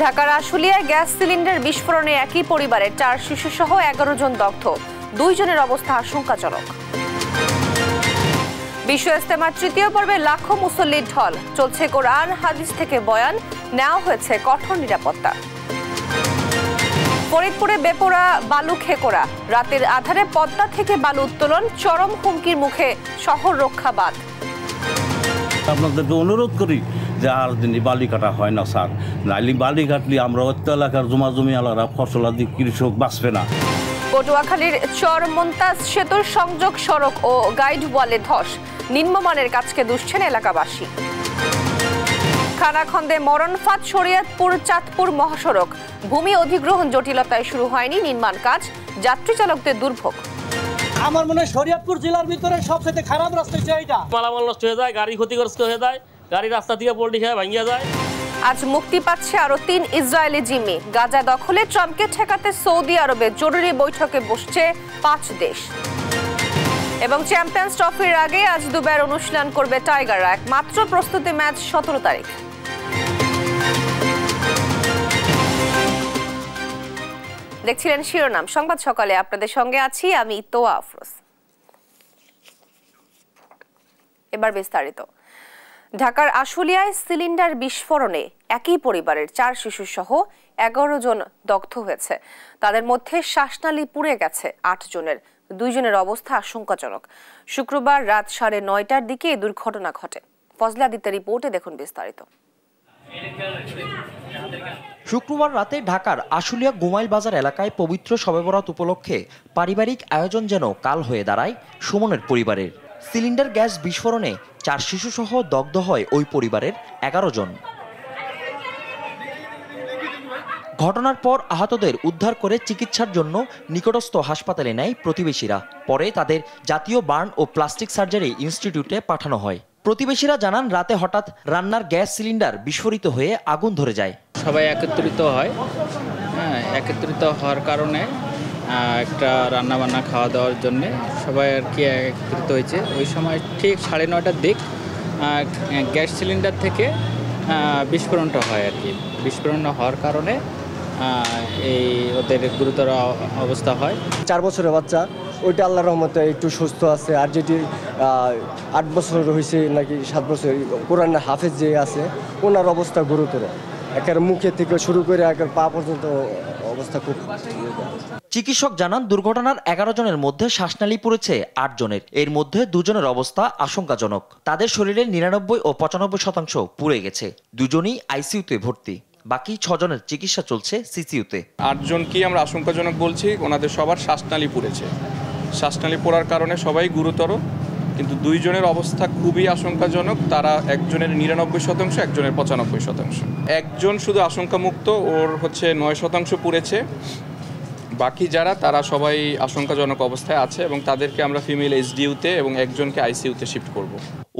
ঢাকার আশুলিয়ায় gas cylinder বিস্ফোরণে একই পরিবারের 4 শিশুসহ 11 জন দগ্ধ, 2 জনের অবস্থা আশঙ্কাজনক। বিশ্ব ইজতেমার তৃতীয় পর্বে লাখো মুসল্লির ঢল, চলছে কোরআন হাদিস থেকে বয়ান, নেওয়া হয়েছে কঠোর নিরাপত্তা। ফরিদপুরে বেপোরা বালু খেকোরা, রাতের আধারে পদ্মা থেকে বালু উত্তোলন, চরম হুমকির মুখে শহর রক্ষা বাঁধ। আপনাদেরকে অনুরোধ করি যে আর দিন বালি কাটা হয় না স্যার, নাইলে বালি কাটলে আমরা অত্য এলাকার জমি আলাদা ফসলাদি কৃষক বাঁচবে না। পটুয়াখালীর চর মন্তাজ সেতুর সংযোগ সড়ক ও গাইড ওয়ালে ধস, নিম্নমানের কাজকে দুষছেন এলাকাবাসী। খানাখন্দে মরণফাঁদ শরীয়তপুর চাঁদপুর মহাসড়ক, ভূমি অধিগ্রহণ জটিলতায় শুরু হয়নি নির্মাণ কাজ, যাত্রী চালকদের দুর্ভোগ। আমার মনে হয় শরীয়তপুর জেলার ভিতরে সবচেয়ে খারাপ রাস্তা হচ্ছে এইটা। মালামাল নষ্ট হয়ে যায়, গাড়ি ক্ষতিগ্রস্ত হয়ে যায়, গাড়ি রাস্তা থেকে পল্টি খেয়ে ভাঙিয়া যায়। আজ মুক্তি পাচ্ছে আরো 3 ইসরায়েলি জিম্মি। গাজা দখলে ট্রাম্পকে ঠেকাতে সৌদি আরবে জরুরি বৈঠকে বসছে 5 দেশ। এবং চ্যাম্পিয়ন্স ট্রফির আগে আজ দুবাইয়ের অনুশীলন করবে টাইগাররা, একমাত্র প্রস্তুতি ম্যাচ 17 তারিখ। দেখছিলেন শিরোনাম সংবাদ সকালে, আপনাদের সঙ্গে আছি আমি তোয়া আফরোজ। এবার বিস্তারিত। ঢাকার আশুলিয়ায় সিলিন্ডার বিস্ফোরণে একই পরিবারের 4 শিশু সহ 11 জন দগ্ধ হয়েছে। তাদের মধ্যে শ্বাসনালী পুড়ে গেছে 8 জনের, 2 জনের অবস্থা আশঙ্কাজনক। শুক্রবার রাত 9:30টার দিকে এই দুর্ঘটনা ঘটে। ফজলে আদিত্যের রিপোর্টে দেখুন বিস্তারিত। শুক্রবার রাতে ঢাকার আশুলিয়া গোমাইল বাজার এলাকায় পবিত্র শবে বরাত উপলক্ষে পারিবারিক আয়োজন যেন কাল হয়ে দাঁড়ায় সুমনের পরিবারের। সিলিন্ডার গ্যাস বিস্ফোরণে 4 শিশু সহ দগ্ধ হয় ওই পরিবারের 11 জন। ঘটনার পর আহতদের উদ্ধার করে চিকিৎসার জন্য নিকটস্থ হাসপাতালে নেয় প্রতিবেশীরা। পরে তাদের জাতীয় বার্ন ও প্লাস্টিক সার্জারি ইনস্টিটিউটে পাঠানো হয়। প্রতিবেশীরা জানান, রাতে হঠাৎ রান্নার গ্যাস সিলিন্ডার বিস্ফোরিত হয়ে আগুন ধরে যায়। সবাই একত্রিত হয়, একত্রিত হওয়ার কারণে একটা রান্নাবান্না খাওয়া দাওয়ার জন্যে সবাই আর কি একত্রিত হয়েছে। ওই সময় ঠিক 9:30টার দিক গ্যাস সিলিন্ডার থেকে বিস্ফোরণটা হয় আর কি। বিস্ফোরণ হওয়ার কারণে এই ওদের গুরুতর অবস্থা হয়। 4 বছরের বাচ্চা, ওইটা আল্লাহর রহমতে একটু সুস্থ আছে। আর যেটি 8 বছর হয়েছে নাকি 7 বছর কোরআনের হাফেজ যে আছে, ওনার অবস্থা গুরুতর। একের মুখে থেকে শুরু করে একের পা পর্যন্ত অবস্থা খুব। চিকিৎসক জানান, দুর্ঘটনার 11 জনের মধ্যে শ্বাসনালী পুড়েছে 8 জনের, এর মধ্যে 2 জনের অবস্থা আশঙ্কাজনক। তাদের শরীরের 99 ও 95% পুড়ে গেছে। 2 জনই আইসিইউতে ভর্তি, বাকি 6 জনের চিকিৎসা চলছে সিসিইউতে। 8 জনকে আমরা আশঙ্কাজনক বলছি, ওনাদের সবার শ্বাসনালী পুড়েছে। শ্বাসনালী পড়ার কারণে সবাই গুরুতর, কিন্তু 2 জনের অবস্থা খুবই আশঙ্কাজনক। তারা একজনের 99%, একজনের 95%। একজন শুধু আশঙ্কামুক্ত, ওর 9% পুড়েছে। বাকি যারা তারা সবাই আশঙ্কাজনক অবস্থায় আছে এবং তাদেরকে আমরা ফিমেল এসডিইউতে এবং একজনকে আইসিইউতে শিফট করব।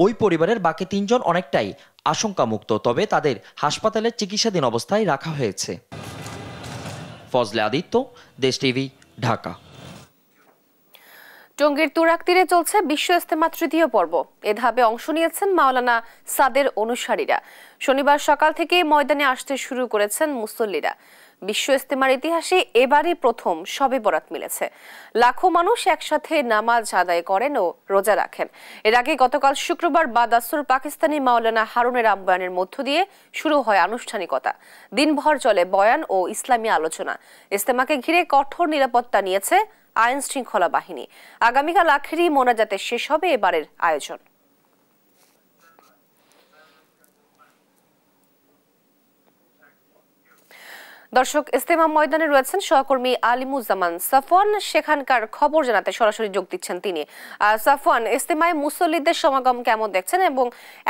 ওই পরিবারের বাকি 3 জন অনেকটাই আশঙ্কামুক্ত, তবে তাদের হাসপাতালে চিকিৎসাধীন অবস্থায় রাখা হয়েছে। ফজলে আদিত্য, দেশ টিভি, ঢাকা। টঙ্গীর তুরাগ তীরে চলছে বিশ্ব ইজতেমা তৃতীয় পর্ব। এ ধাপে অংশ নিয়েছেন মাওলানা সাদের অনুসারীরা। শনিবার সকাল থেকে ময়দানে আসতে শুরু করেছেন মুসল্লিরা। বিশ্ব ইজতেমার ইতিহাসে এবারই প্রথম শবে বরাত মিলেছে। লাখো মানুষ একসাথে নামাজ আদায় করেন ও রোজা রাখেন। এর আগে গতকাল শুক্রবার বাদ আসর পাকিস্তানি মাওলানা হারুনের আহ্বানের মধ্য দিয়ে শুরু হয় আনুষ্ঠানিকতা। দিনভর চলে বয়ান ও ইসলামী আলোচনা। ইজতেমাকে ঘিরে কঠোর নিরাপত্তা নিয়েছে আইন শৃঙ্খলা বাহিনী। আগামীকাল আখেরি মোনাজাতে শেষ হবে এবারের আয়োজন। দর্শক, ইজতেমা ময়দানে রয়েছেন সহকর্মী আলিমুজ্জামান সাফওয়ান। সেখানকার খবর জানাতে সরাসরি যোগ দিচ্ছেন তিনি। সাফওয়ান, ইজতেমায় মুসল্লিদের সমাগম কেমন দেখছেন এবং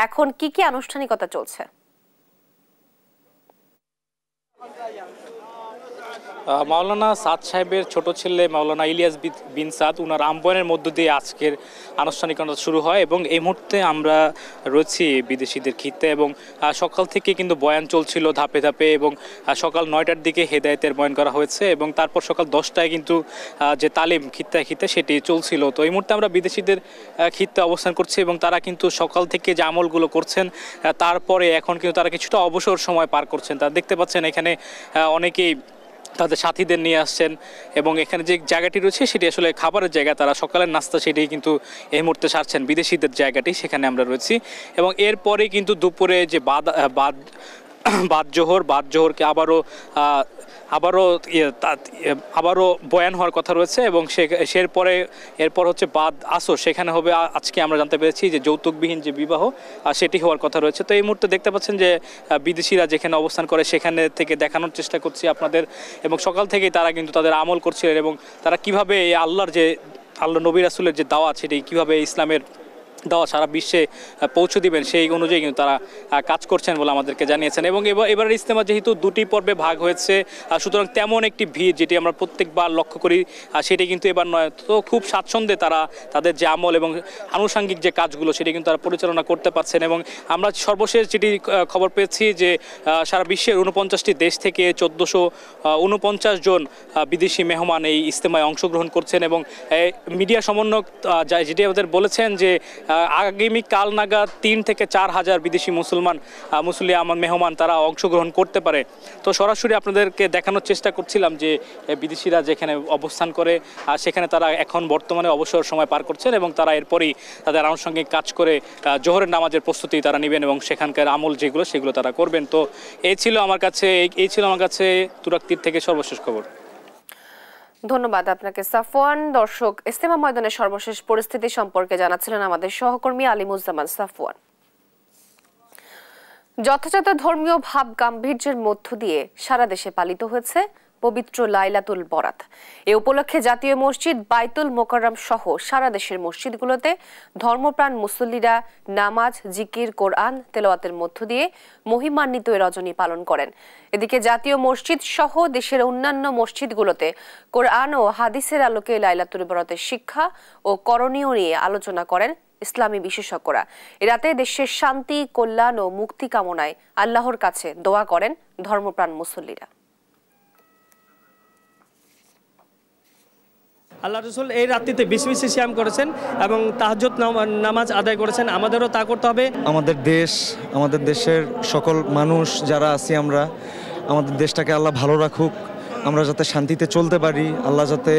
এখন কি কি আনুষ্ঠানিকতা চলছে? মাওলানা সাদ সাহেবের ছোট ছেলে মাওলানা ইলিয়াস বিন সাদ উনার আহ্বানের মধ্য দিয়ে আজকের আনুষ্ঠানিকতা শুরু হয় এবং এই মুহূর্তে আমরা রয়েছি বিদেশিদের খিত্তে এবং সকাল থেকে কিন্তু বয়ান চলছিল ধাপে ধাপে এবং সকাল 9টার দিকে হেদায়েতের বয়ান করা হয়েছে এবং তারপর সকাল 10টায় কিন্তু যে তালিম খিত্তে সেটি চলছিল। তো এই মুহূর্তে আমরা বিদেশিদের খিত্তে অবস্থান করছি এবং তারা কিন্তু সকাল থেকে যে আমলগুলো করছেন তারপরে এখন কিন্তু তারা কিছুটা অবসর সময় পার করছেন। তারা দেখতে পাচ্ছেন এখানে অনেকেই তাদের সাথীদের নিয়ে আসছেন এবং এখানে যে জায়গাটি রয়েছে সেটি আসলে খাবারের জায়গা, তারা সকালের নাস্তা সেটি কিন্তু এই মুহূর্তে সারছেন বিদেশিদের জায়গাটি, সেখানে আমরা রয়েছি। এবং এরপরে কিন্তু দুপুরে যে বাদ জোহরকে আবারও বয়ান হওয়ার কথা রয়েছে এবং এরপর হচ্ছে বাদ আসর, সেখানে হবে আজকে আমরা জানতে পেরেছি যে যৌতুকবিহীন যে বিবাহ সেটি হওয়ার কথা রয়েছে। তো এই মুহূর্তে দেখতে পাচ্ছেন যে বিদেশিরা যেখানে অবস্থান করে সেখানে থেকে দেখানোর চেষ্টা করছি আপনাদের এবং সকাল থেকেই তারা কিন্তু তাদের আমল করছিলেন এবং তারা কীভাবে এই আল্লাহ নবী রাসূলের যে দাওয়াত সেটি কীভাবে ইসলামের দাওয়া সারা বিশ্বে পৌঁছে দিবেন সেই অনুযায়ী কিন্তু তারা কাজ করছেন বলে আমাদেরকে জানিয়েছেন। এবং এবারের ইজতেমা যেহেতু দুটি পর্বে ভাগ হয়েছে সুতরাং তেমন একটি ভিড় যেটি আমরা প্রত্যেকবার লক্ষ্য করি সেটি কিন্তু এবার নয়। তো খুব স্বাচ্ছন্দ্যে তারা তাদের যে আমল এবং আনুষঙ্গিক যে কাজগুলো সেটি কিন্তু তারা পরিচালনা করতে পারছেন। এবং আমরা সর্বশেষ যেটি খবর পেয়েছি যে সারা বিশ্বের 49টি দেশ থেকে 1449 জন বিদেশি মেহমান এই ইজতেমায় অংশগ্রহণ করছেন এবং মিডিয়া সমন্বয়ক যেটি আমাদের বলেছেন যে আগামীকাল নাগাদ 3 থেকে 4 হাজার বিদেশি মেহমান তারা অংশগ্রহণ করতে পারে। তো সরাসরি আপনাদেরকে দেখানোর চেষ্টা করছিলাম যে বিদেশিরা যেখানে অবস্থান করে সেখানে তারা এখন বর্তমানে অবসর সময় পার করছেন এবং তারা এরপরই তাদের আনুষঙ্গিক কাজ করে জোহরের নামাজের প্রস্তুতি তারা নেবেন এবং সেখানকার আমল সেগুলো তারা করবেন। তো এই ছিল আমার কাছে তুরাগতীর থেকে সর্বশেষ খবর। ধন্যবাদ আপনাকে সাফওয়ান। দর্শক, ইজতেমা ময়দানের সর্বশেষ পরিস্থিতি সম্পর্কে জানাচ্ছিলেন আমাদের সহকর্মী আলিমুজ্জামান সাফওয়ান। যথাযথ ধর্মীয় ভাব গাম্ভীর্যের মধ্য দিয়ে সারা দেশে পালিত হয়েছে পবিত্র লাইলাতুল বরাত। এ উপলক্ষে জাতীয় মসজিদ বাইতুল মোকাররম সহ সারা দেশের মসজিদগুলোতে ধর্মপ্রাণ মুসল্লিরা নামাজ, জিকির, কোরআন তেলাওয়াতের মধ্য দিয়ে মহিমান্বিত এ রজনী পালন করেন। এদিকে জাতীয় মসজিদ সহ দেশের অন্যান্য মসজিদগুলোতে কোরআন ও হাদিসের আলোকে লাইলাতুল বরাতের শিক্ষা ও করণীয় নিয়ে আলোচনা করেন ইসলামী বিশেষজ্ঞরা। এ রাতে দেশের শান্তি, কল্যাণ ও মুক্তি কামনায় আল্লাহর কাছে দোয়া করেন ধর্মপ্রাণ মুসল্লিরা। আল্লাহ রসুল এই রাত্রিতে বেশি বেশি সিয়াম করেছেন এবং তাহাজ্জুদ নামাজ আদায় করেছেন। আমাদেরও তা করতে হবে। আমাদের দেশের সকল মানুষ যারা আছি আমরা, আমাদের দেশটাকে আল্লাহ ভালো রাখুক, আমরা যাতে শান্তিতে চলতে পারি, আল্লাহ যাতে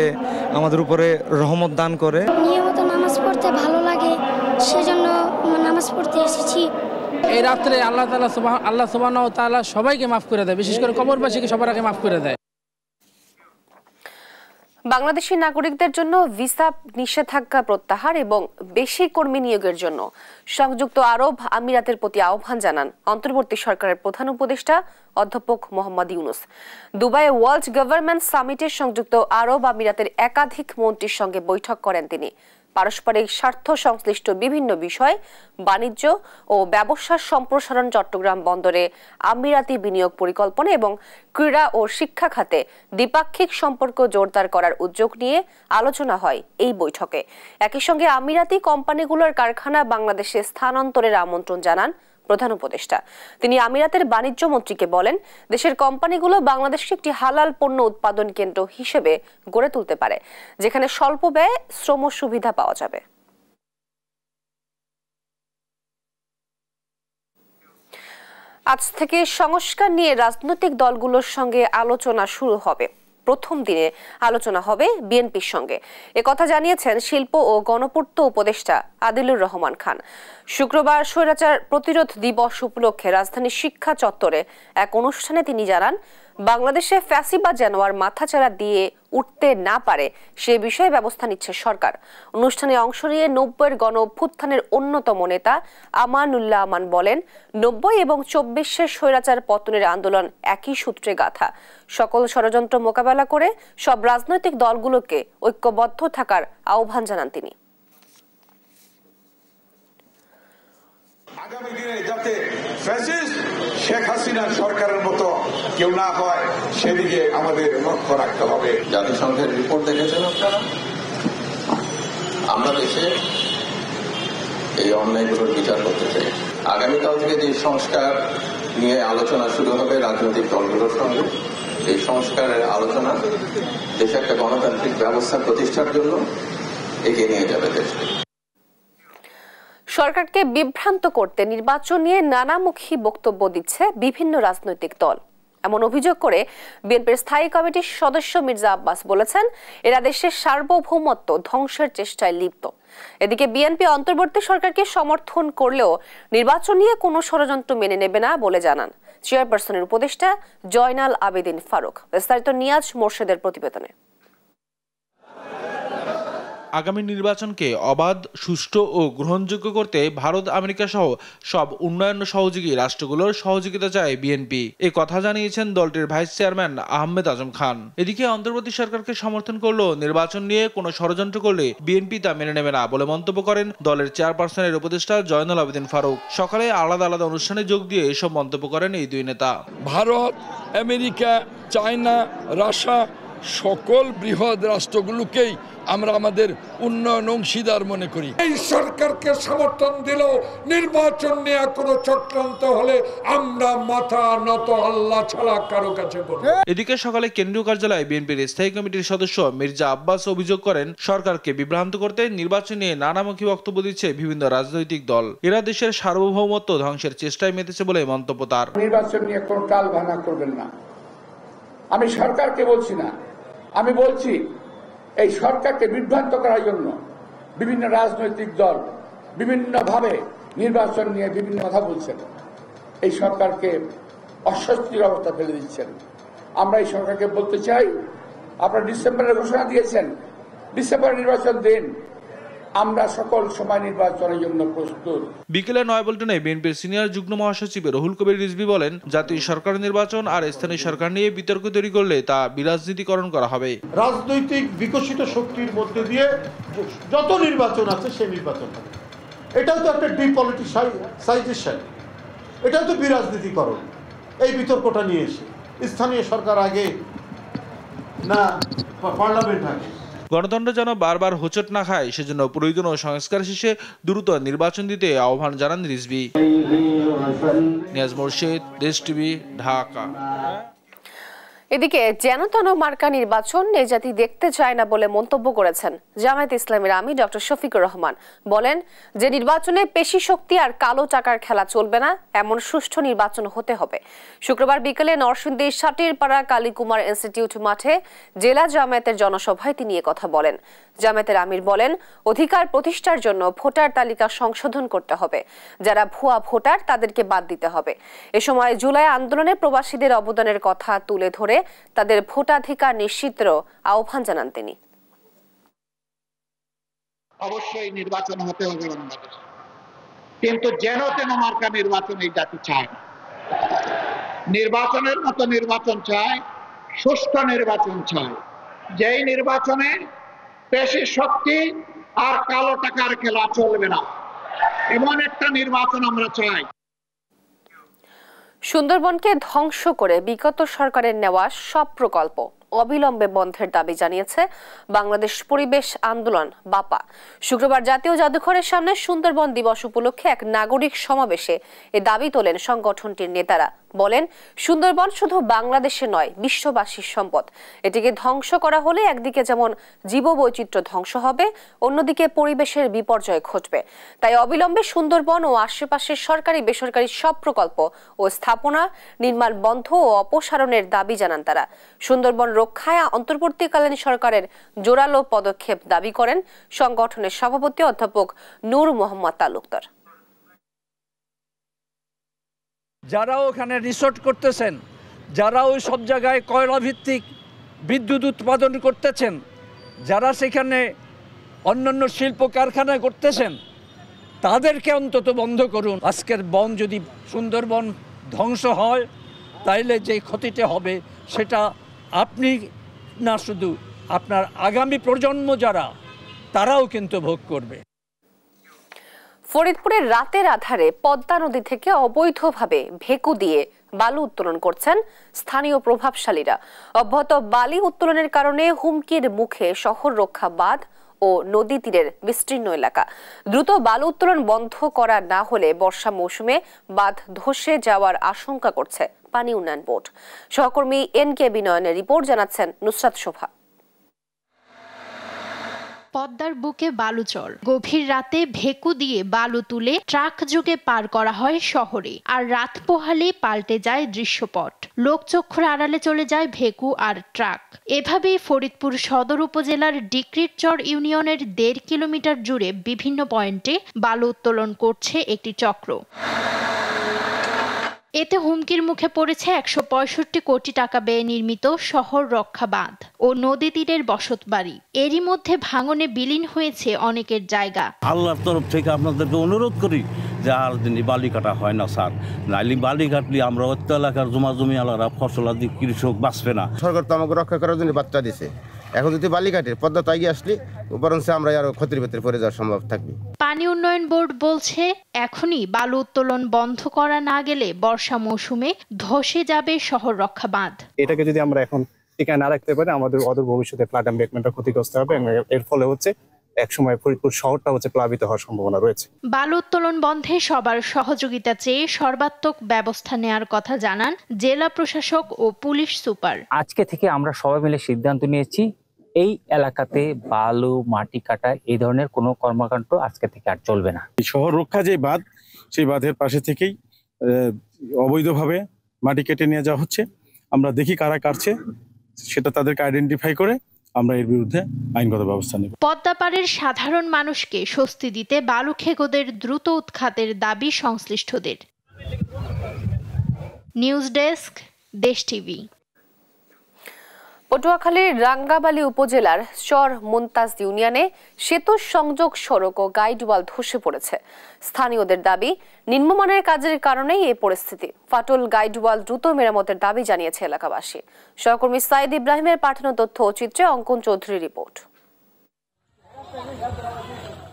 আমাদের উপরে রহমত দান করে। নিয়মিত নামাজ পড়তে ভালো লাগে, সেজন্য নামাজ পড়তে এসেছি। এই রাত্রে আল্লাহ সুবহানাহু ওয়া তাআলা সবাইকে মাফ করে দেয়, বিশেষ করে কবরবাসীকে সবার আগে মাফ করে দেয়। বাংলাদেশি নাগরিকদের জন্য ভিসা নিষেধাজ্ঞা প্রত্যাহার এবং বেশি কর্মী নিয়োগের জন্য সংযুক্ত আরব আমিরাতের প্রতি আহ্বান জানান অন্তর্বর্তী সরকারের প্রধান উপদেষ্টা অধ্যাপক মোহাম্মদ ইউনুস। দুবাইয়ে ওয়ার্ল্ড গভর্নমেন্ট সামিটে সংযুক্ত আরব আমিরাতের একাধিক মন্ত্রীর সঙ্গে বৈঠক করেন তিনি। পারস্পরিক স্বার্থ সংশ্লিষ্ট বিভিন্ন বিষয়, বাণিজ্য ও ব্যবসার সম্প্রসারণ, চট্টগ্রাম বন্দরে আমিরাতি বিনিয়োগ পরিকল্পনা এবং ক্রীড়া ও শিক্ষা খাতে দ্বিপাক্ষিক সম্পর্ক জোরদার করার উদ্যোগ নিয়ে আলোচনা হয় এই বৈঠকে। একই সঙ্গে আমিরাতি কোম্পানিগুলোর কারখানা বাংলাদেশে স্থানান্তরের আমন্ত্রণ জানান প্রধান উপদেষ্টা। তিনি আমিরাতের বাণিজ্য মন্ত্রীকে বলেন, দেশের কোম্পানিগুলো বাংলাদেশকে একটি হালাল পণ্য উৎপাদন কেন্দ্র হিসেবে গড়ে তুলতে পারে, যেখানে স্বল্প ব্যয়ে শ্রম সুবিধা পাওয়া যাবে। আজ থেকে সংস্কার নিয়ে রাজনৈতিক দলগুলোর সঙ্গে আলোচনা শুরু হবে। প্রথম দিনে আলোচনা হবে বিএনপির সঙ্গে, একথা জানিয়েছেন শিল্প ও গণপূর্ত উপদেষ্টা আদিলুর রহমান খান। শুক্রবার স্বৈরাচার প্রতিরোধ দিবস উপলক্ষে রাজধানীর শিক্ষা চত্বরে এক অনুষ্ঠানে তিনি জানান, বাংলাদেশে ফ্যাসিবাদ যেন আর মাথাচাড়া দিয়ে উঠতে না পারে সে বিষয়ে ব্যবস্থা নিচ্ছে সরকার। অনুষ্ঠানে অংশ নিয়ে 90-এর গণ অভ্যুত্থানের অন্যতম নেতা আমানুল্লাহ আমান বলেন, 90 এবং 24-এর স্বৈরাচার পতনের আন্দোলন একই সূত্রে গাঁথা। সকল ষড়যন্ত্র মোকাবেলা করে সব রাজনৈতিক দলগুলোকে ঐক্যবদ্ধ থাকার আহ্বান জানান তিনি। আগামী দিনে যাতে ফ্যাসিস্ট শেখ হাসিনার সরকারের মতো কেউ না হয় সেদিকে আমাদের লক্ষ্য রাখতে হবে। জাতিসংঘের রিপোর্ট দেখেছেন আপনারা, আমরা দেশে এই অন্যায়গুলোর বিচার করতে চাই। আগামীকাল থেকে যে সংস্কার নিয়ে আলোচনা শুরু হবে রাজনৈতিক দলগুলোর সঙ্গে, এই সংস্কারের আলোচনা দেশে একটা গণতান্ত্রিক ব্যবস্থা প্রতিষ্ঠার জন্য এগিয়ে নিয়ে যাবে দেশকে। সরকারকে বিভ্রান্ত করতে নির্বাচন নিয়ে নানামুখী বক্তব্য দিচ্ছে বিভিন্ন রাজনৈতিক দল। এমন অভিযোগ করে বিএনপির স্থায়ী কমিটির সদস্য মির্জা আব্বাস বলেছেন, এরা দেশের সার্বভৌমত্ব ধ্বংসের চেষ্টায় লিপ্ত। এদিকে বিএনপি অন্তর্বর্তী সরকারকে সমর্থন করলেও নির্বাচন নিয়ে কোনো ষড়যন্ত্র মেনে নেবে না বলে জানান চেয়ারপারসনের উপদেষ্টা জয়নাল আবেদিন ফারুক। বিস্তারিত নিয়াজ মোর্শেদের প্রতিবেদনে। আগামী নির্বাচনকে অবাধ, সুষ্ঠু ও গ্রহণযোগ্য করতে ভারত, আমেরিকা সহ সব উন্নয়ন সহযোগী রাষ্ট্রগুলোর সহযোগিতা চায় বিএনপি। এ কথা জানিয়েছেন দলটির ভাইস চেয়ারম্যান আহমেদ আজম খান। এদিকে অন্তর্বর্তী সরকারকে সমর্থন করলেও নির্বাচন নিয়ে কোনো ষড়যন্ত্র করলে বিএনপি তা মেনে নেবে না বলে মন্তব্য করেন দলের চেয়ারপারসনের উপদেষ্টা জয়নাল আবেদিন ফারুক। সকালে আলাদা আলাদা অনুষ্ঠানে যোগ দিয়ে এসব মন্তব্য করেন এই দুই নেতা। ভারত, আমেরিকা, চায়না, রাশিয়া সকল বৃহৎ রাষ্ট্রগুলোকেই আমরা আমাদের উন্নয়ন অংশীদার মনে করি। এই সরকারকে সমর্থন দিলেও নির্বাচন নিয়ে কোনো চক্রান্ত হলে আমরা মাথা নত আল্লাহ ছাড়া কারো কাছে করব। এদিকে সকালে কেন্দ্রীয় কার্যালয়ে বিএনপির স্থায়ী কমিটির সদস্য মির্জা আব্বাস অভিযোগ করেন, সরকারকে বিভ্রান্ত করতে নির্বাচন নিয়ে নানামুখী বক্তব্য দিচ্ছে বিভিন্ন রাজনৈতিক দল। এরা দেশের সার্বভৌমত্ব ধ্বংসের চেষ্টায় মেতেছে বলে মন্তব্য তার। নির্বাচন নিয়ে কোনো টাল ভাঙা করবেন না। আমি সরকারকে বলছি না, আমি বলছি এই সরকারকে বিভ্রান্ত করার জন্য বিভিন্ন রাজনৈতিক দল বিভিন্নভাবে নির্বাচন নিয়ে বিভিন্ন কথা বলছেন, এই সরকারকে অস্বস্তির অবস্থা ফেলে দিচ্ছেন। আমরা এই সরকারকে বলতে চাই, আপনারা ডিসেম্বরের ঘোষণা দিয়েছেন, ডিসেম্বরে নির্বাচন দিন, আমরা সকল সময় নির্বাচনের জন্য প্রস্তুত। বিকেলে নয়াপল্টনে বিএনপির সিনিয়র যুগ্ম মহাসচিব রুহুল কবির রিজভী বলেন, জাতীয় সরকার নির্বাচন আর স্থানীয় সরকার নিয়ে বিতর্ক তৈরি করলে তা বিরাজনীতিকরণ করা হবে। রাজনৈতিক বিকশিত শক্তির মধ্যে দিয়ে যত নির্বাচন আছে সেই নির্বাচন হবে, এটাও তো একটা ডিপলিটিসাইজেশন, এটাও তো বিরাজনীতিকরণ। এই বিতর্কটা নিয়ে এসে স্থানীয় সরকার আগে না পার্লামেন্ট আগে, গণতন্ত্র যেন বারবার হোঁচট না খায় সেজন্য প্রয়োজনীয় সংস্কার শেষে দ্রুত নির্বাচন দিতে আহ্বান জানান রিজভী। নিয়াজ মোর্শেদ, দেশ টিভি, ঢাকা। এদিকে যেন তেন মার্কা নির্বাচন এ জাতি দেখতে চায় না বলে মন্তব্য করেছেন জামায়াতে ইসলামীর আমির ডক্টর শফিকুর রহমান। বলেন, যে নির্বাচনে পেশি শক্তি আর কালো টাকার খেলা চলবে না, এমন সুষ্ঠু নির্বাচন হতে হবে। শুক্রবার বিকেলে নরসিংদীর সাটিরপাড়া কালীকুমার ইনস্টিটিউট মাঠে জেলা জামায়াতের জনসভায় তিনি কথা বলেন। জামায়াতের আমির বলেন, অধিকার প্রতিষ্ঠার জন্য ভোটার তালিকা সংশোধন করতে হবে, যারা ভুয়া ভোটার তাদেরকে বাদ দিতে হবে। এ সময় জুলাই আন্দোলনে প্রবাসীদের অবদানের কথা তুলে ধরে তাদের ভোটাধিকার নিশ্চিতের আহ্বান জানান তিনি। অবশ্যই নির্বাচন হতে হবে বাংলাদেশে, কিন্তু যেন তেন মার্কা নির্বাচন এই জাতি চায় না। নির্বাচনের মতো নির্বাচন চায়, সুষ্ঠু নির্বাচন চায়, যেই নির্বাচনে পেশি শক্তি আর কালো টাকার খেলা চলবে না, এমন একটা নির্বাচন আমরা চাই। সুন্দরবনকে ধ্বংস করে বিগত সরকারের নেওয়া সব প্রকল্প অবিলম্বে বন্ধের দাবি জানিয়েছে বাংলাদেশ পরিবেশ আন্দোলন বাপা। শুক্রবার জাতীয় জাদুঘরের সামনে সুন্দরবন দিবস উপলক্ষে এক নাগরিক সমাবেশে এ দাবি তোলেন সংগঠনটির নেতারা। বলেন, সুন্দরবন শুধু বাংলাদেশে নয়, বিশ্ববাসীর সম্পদ। এটিকে ধ্বংস করা হলে একদিকে যেমন জীববৈচিত্র্য ধ্বংস হবে, অন্যদিকে পরিবেশের বিপর্যয় ঘটবে। তাই অবিলম্বে সুন্দরবন ও আশেপাশের সরকারি বেসরকারি সব প্রকল্প ও স্থাপনা নির্মাণ বন্ধ ও অপসারণের দাবি জানান তারা। সুন্দরবন রক্ষায় অন্তর্বর্তীকালীন সরকারের জোরালো পদক্ষেপ দাবি করেন সংগঠনের সভাপতি অধ্যাপক নূর মোহাম্মদ তালুকদার। যারা ওখানে রিসোর্ট করতেছেন, যারা ওই সব জায়গায় কয়লা ভিত্তিক বিদ্যুৎ উৎপাদন করতেছেন, যারা সেখানে অন্যান্য শিল্প কারখানা করতেছেন, তাদেরকে অন্তত বন্ধ করুন। আজকের বন যদি সুন্দরবন ধ্বংস হয়, তাইলে যে ক্ষতিটা হবে সেটা আপনি না, শুধু আপনার আগামী প্রজন্ম যারা, তারাও কিন্তু ভোগ করবে। ফরিদপুরের রাতের আধারে পদ্মা নদী থেকে অবৈধভাবে ভেকু দিয়ে বালু উত্তোলন করছেন স্থানীয় প্রভাবশালীরা। অব্যাহত বালি উত্তোলনের কারণে হুমকির মুখে শহর রক্ষা বাঁধ ও নদী তীরের বিস্তীর্ণ এলাকা। দ্রুত বালু উত্তোলন বন্ধ করা না হলে বর্ষা মৌসুমে বাঁধ ধসে যাওয়ার আশঙ্কা করছে পানি উন্নয়ন বোর্ড। সহকর্মী এনকে বিনয়নের রিপোর্ট জানাচ্ছেন নুসরাত শোভা। পদ্মার বুকে বালুচর, গভীর রাতে ভেকু দিয়ে বালু তুলে ট্রাক যোগে পার করা হয় শহরে, আর রাত পোহালে পাল্টে যায় দৃশ্যপট। লোকচক্ষুর আড়ালে চলে যায় ভেকু আর ট্রাক। এভাবেই ফরিদপুর সদর উপজেলার ডিক্রিটচর ইউনিয়নের 1.5 কিলোমিটার জুড়ে বিভিন্ন পয়েন্টে বালু উত্তোলন করছে একটি চক্র। এতে হুমকির মুখে পড়েছে 165 কোটি টাকা ব্যয়ে নির্মিত শহর রক্ষা বাঁধ ও নদী তীরের বসতবাড়ি। এরই মধ্যে ভাঙনে বিলীন হয়েছে অনেকের জায়গা। আল্লাহর তরফ থেকে আপনাদেরকে অনুরোধ করি যে আর দিনই বালি কাটা হয় না স্যার, নাইলে বালি কাটলে আমরা অত্য এলাকার জমি আলারা ফসলাদি কৃষক বাঁচবে না। সরকার তো আমাকে রক্ষা করার জন্য বাচ্চা দিছে, এখন যদি বালি কাটে পদ্মা তো এগিয়ে আসলে বরং আমরা আরো ক্ষতির ভেতরে পড়ে যাওয়ার সম্ভব থাকবে। পানি উন্নয়ন বোর্ড বলছে এখনই বালু উত্তোলন বন্ধ করা না গেলে বর্ষা মৌসুমে ধসে যাবে শহর রক্ষা বাঁধ। এটাকে যদি আমরা এখন টিকায় না রাখতে পারি আমাদের অদূর ভবিষ্যতে ফ্লাড এমবেকমেন্টটা ক্ষতিগ্রস্ত হবে, এর ফলে হচ্ছে একসময় ফরিদপুর শহরটা প্লাবিত হওয়ার সম্ভাবনা রয়েছে। বালু উত্তোলন বন্ধে সবার সহযোগিতা চেয়ে সর্বাত্মক ব্যবস্থা নেওয়ার কথা জানান জেলা প্রশাসক ও পুলিশ সুপার। আজকে থেকে আমরা সবাই মিলে সিদ্ধান্ত নিয়েছি এই এলাকাতে বালু মাটি কাটা এই ধরনের কোনো কর্মকাণ্ড আজকে থেকে আর চলবে না। শহর রক্ষা যে বাঁধ, সেই বাঁধের পাশে থেকেই অবৈধভাবে মাটি কেটে নিয়ে যাওয়া হচ্ছে। আমরা দেখি কারা কাটছে, সেটা তাদেরকে আইডেন্টিফাই করে আমরা এর বিরুদ্ধে আইনগত ব্যবস্থা নেব। পদ্মা পাড়ের সাধারণ মানুষকে স্বস্তি দিতে বালু খেকোদের দ্রুত উৎখাতের দাবি সংশ্লিষ্টদের। নিউজ ডেস্ক, দেশ টিভি। পটুয়াখালীর রাঙ্গাবালী উপজেলার চর মুনতাজ ইউনিয়নে সেতু সংযোগ সড়ক ও গাইডওয়াল ধসে পড়েছে। স্থানীয়দের দাবি, নিম্নমানের কাজের কারণেই এই পরিস্থিতি। ফাটল গাইডওয়াল দ্রুত মেরামতের দাবি জানিয়েছে এলাকাবাসী। সহকর্মী সাইদ ইব্রাহিমের পাঠানো তথ্য ও চিত্রে অঙ্কন চৌধুরীর রিপোর্ট।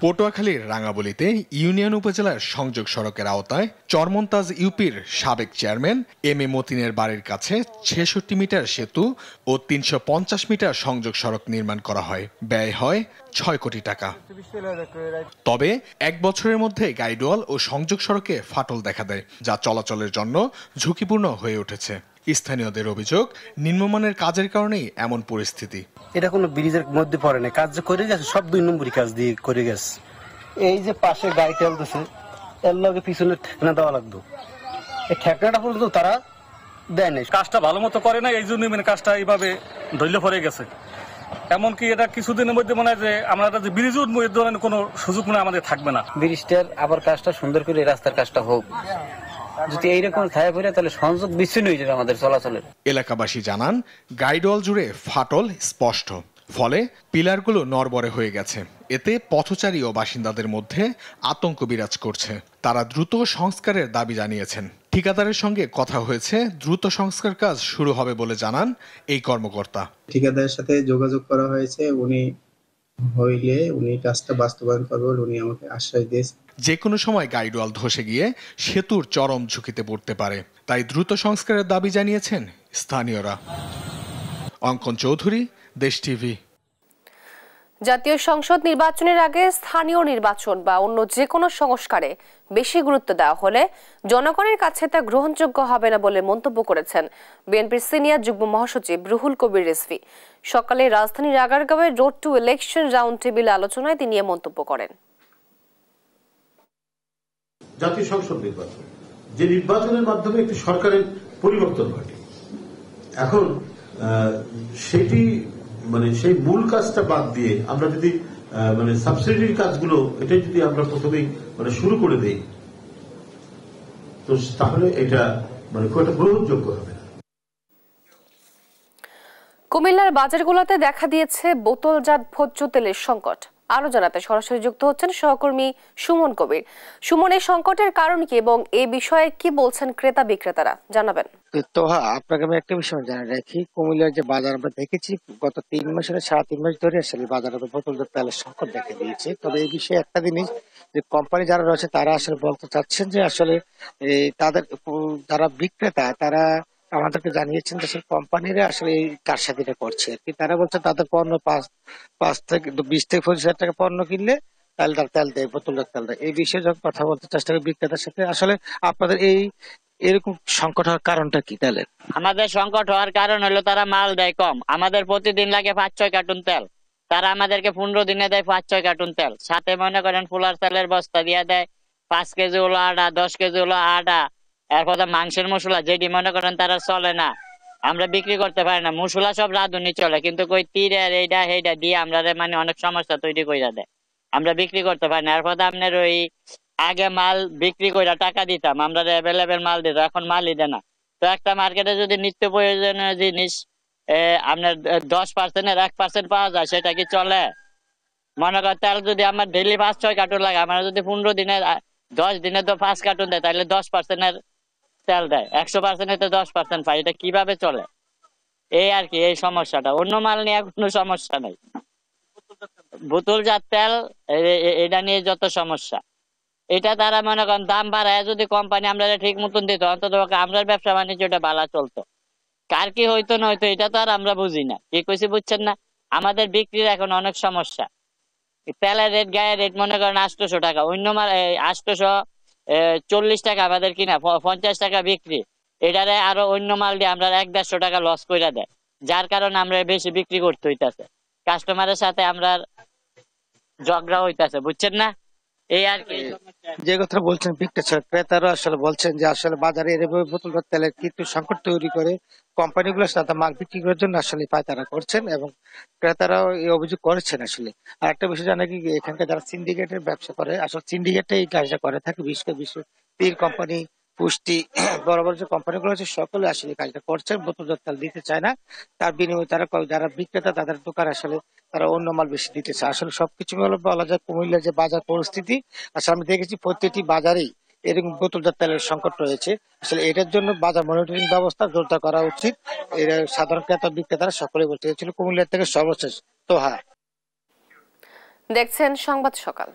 পটুয়াখালীর রাঙ্গাবলীতে ইউনিয়ন উপজেলার সংযোগ সড়কের আওতায় চরমন্তাজ ইউপির সাবেক চেয়ারম্যান এম এ মতিনের বাড়ির কাছে 66 মিটার সেতু ও 350 মিটার সংযোগ সড়ক নির্মাণ করা হয়। ব্যয় হয় 6 কোটি টাকা। তবে 1 বছরের মধ্যে গাইডওয়াল ও সংযোগ সড়কে ফাটল দেখা দেয়, যা চলাচলের জন্য ঝুঁকিপূর্ণ হয়ে উঠেছে। স্থানীয়দের অভিযোগ, নিম্নমানের কাজের কারণেই এমন পরিস্থিতি। এটা কোনো ব্রিজের মধ্যে পড়ে না, কাজ করে গেছে সব 2 নম্বরই কাজ দিয়ে করে গেছে। এই যে পাশে গাড়ি চলতেছে, এর লগে পিছনে ঠেকনা দেওয়া লাগতো, এই ঠেকনাটা পর্যন্ত তারা দেয় নাই। কাজটা ভালো মতো করে না, এই জন্যই কাজটা এইভাবে ধৈর্য পড়ে গেছে। এমনকি এটা কিছুদিনের মধ্যে মনে হয় যে আমরা যে ব্রিজ উঠবো, এর ধরনের কোনো সুযোগ মনে আমাদের থাকবে না। ব্রিজটার আবার কাজটা সুন্দর করে রাস্তার কাজটা হোক, যদি এইরকম থাকে পড়ে তাহলে সংযোগ বিচ্ছিন্ন হয়ে যাবে আমাদের চলাচলের। এলাকাবাসী জানান, গাইডওয়াল জুড়ে ফাটল স্পষ্ট, ফলে পিলারগুলো নড়বড়ে হয়ে গেছে। এতে পথচারী ও বাসিন্দাদের মধ্যে আতঙ্ক বিরাজ করছে। তারা দ্রুত সংস্কারের দাবি জানিয়েছেন। ঠিকাদারের সঙ্গে কথা হয়েছে, দ্রুত সংস্কার কাজ শুরু হবে বলে জানান এই কর্মকর্তা। ঠিকাদারের সাথে যোগাযোগ করা হয়েছে, উনি কাজটা বাস্তবায়ন করবেন, উনি আমাকে আশ্বাস দিয়েছেন। যে কোনো সময় গাইডওয়াল ধসে গিয়ে সেতুর চরম ঝুঁকিতে পড়তে পারে, তাই দ্রুত সংস্কারের দাবি জানিয়েছেন স্থানীয়রা। অঙ্কন চৌধুরী, দেশ টিভি। জাতীয় সংসদ নির্বাচনের আগে স্থানীয় নির্বাচন বা অন্য যে কোনো সংস্কারে বেশি গুরুত্ব দেওয়া হলে জনগণের কাছে তা গ্রহণযোগ্য হবে না বলে মন্তব্য করেছেন বিএনপির সিনিয়র যুগ্ম মহাসচিব রুহুল কবির রিজভী। সকালে রাজধানীর আগারগাঁওয়ের road to election round table আলোচনায় তিনি এ মন্তব্য করেন। জাতীয় সংসদ নির্বাচন, যে নির্বাচনের মাধ্যমে একটি সরকারের পরিবর্তন ঘটে, এখন সেটি সেই মূল কাজটা বাদ দিয়ে আমরা যদি সাবসিডির কাজগুলো এটা যদি আমরা প্রথমেই শুরু করে দেই, তো তাহলে এটা খুব একটা গ্রহণযোগ্য হবে না। কুমিল্লার বাজারগুলোতে দেখা দিয়েছে বোতলজাত ভোজ্য তেলের সংকট। আরো জানাতে সরাসরি যুক্ত হচ্ছেন সহকর্মী সুমন কবির। সুমন, এই সংকটের কারণ কি এবং এই বিষয়ে কি বলছেন ক্রেতা বিক্রেতারা, জানাবেন। তো হ্যাঁ, আপনাকে আমি একটা বিষয় জানিয়ে রাখি, কুমিল্লার যে বাজার আমরা দেখেছি গত 3 মাসের 3.5 মাস ধরে আসলে বাজারে বোতলজাত তেলের সংকট দেখা দিয়েছে। তবে এই বিষয়ে একটা জিনিস যে কোম্পানি যারা রয়েছে তারা আসলে বলতে চাচ্ছেন যে আসলে তাদের যারা বিক্রেতা তারা আমাদেরকে জানিয়েছেন যে কোম্পানিরা আসলে এই কারসাজিটা করছে আর কি। তারা বলছে তাদের পণ্য 5 থেকে 20 থেকে 25,000 টাকা পণ্য কিনলে তাহলে তার তেল দেয়, বোতলজাত তেল দেয়। এই বিষয়ে যখন কথা বলতে চেষ্টা করি বিক্রেতার সাথে, আসলে আপনাদের এরকম সংকট হওয়ার কারণটা কি? তাহলে আমাদের সংকট হওয়ার কারণ হলো তারা মাল দেয় কম। আমাদের প্রতিদিন লাগে 5-6 কার্টুন তেল, তারা আমাদেরকে 15 দিনে দেয় 5-6 কার্টুন তেল। সাথে মনে করেন ফুলার তেলের বস্তা দিয়ে দেয় 5 কেজি হলো আটা, 10 কেজি হলো আটা, এরপর মাংসের মশলা যেটি মনে করেন তারা চলে না, আমরা বিক্রি করতে পারি না। মশলা সব রাঁধুনি চলে, কিন্তু কই তীরের এইটা সেইটা দিয়ে আমরা মানে অনেক সমস্যা তৈরি করে দেয়, আমরা বিক্রি করতে পারি না। এরপর আপনার ওই আগে মাল বিক্রি করে টাকা দিতাম, আমরা অ্যাভেলেবেল মাল দিতাম, এখন মালই দেয় না। তো একটা মার্কেটে যদি নিত্য প্রয়োজনীয় জিনিস আপনার 10%-এর 1% পাওয়া যায়, সেটা কি চলে? মনে করেন তেল যদি আমার ডেইলি 5-6 কার্টুন লাগে, আমরা যদি 15 দিনে 10 দিনে তো 5 কার্টুন দেয়, তাহলে 10%-এর তেল দেয়, 100%-এতে 10% পাই, এটা কিভাবে চলে? এই আর কি এই সমস্যাটা, অন্য মাল নিয়ে কোনো সমস্যা নেই। বোতলজাত তেল এটা নিয়ে যত সমস্যা, এটা তারা মনে করেন দাম বাড়ায় যদি কোম্পানি আমরা ঠিক মতন দিত, অন্তত আমরা ব্যবসা বাণিজ্যটা ভালো চলতো। কার কি হইতো না হইতো এটা তো আর আমরা বুঝি না, কি কইছি বুঝছেন না? আমাদের বিক্রির এখন অনেক সমস্যা। তেলের রেট, গায়ের রেট মনে করেন 800 টাকা, অন্য মাল 840 টাকা আমাদের কিনা, 50 টাকা বিক্রি। এটারে আরো অন্য মাল দিয়ে আমরা 100-150 টাকা লস করে দেয়, যার কারণে আমরা বেশি বিক্রি করতে হইতাছে, কাস্টমারের সাথে আমরা ঝগড়া হইতাছে, বুঝছেন না? এই আর কি যে কথা বলছেন বিক্রেতা, ক্রেতারা আসলে বলছেন যে আসলে বাজারে এভাবে বোতলজাত তেলের কিন্তু সংকট তৈরি করে কোম্পানিগুলোর সাথে মাল বিক্রি করার জন্য আসলে পায়তারা করছেন এবং ক্রেতারাও এই অভিযোগ করেছেন। আসলে আর একটা বিষয় জানা কি, এখানকার যারা সিন্ডিকেটের ব্যবসা করে, আসলে সিন্ডিকেটে এই কাজটা করে থাকে, বিশেষ করে তীর কোম্পানি, পুষ্টি, বড় বড় যে কোম্পানিগুলো আছে সকলে আসলে কাজটা করছেন, বোতলজাত তেল দিতে চায় না। তার বিনিময়ে তারা যারা বিক্রেতা তাদের দোকান আসলে তারা অন্য মাল বেশি দিতে চায়। আসলে সবকিছু মিলে বলা যায় কুমিল্লার যে বাজার পরিস্থিতি, আসলে আমি দেখেছি প্রত্যেকটি বাজারেই এরকম বোতলজাত তেলের সংকট রয়েছে। আসলে এটার জন্য বাজার মনিটরিং ব্যবস্থা জোরদার করা উচিত। এরা সাধারণ ক্রেতা বিক্রেতারা সকলে বলতে চাইছিল। কুমিল্লা থেকে সর্বশেষ তোহা। দেখছেন সংবাদ সকাল।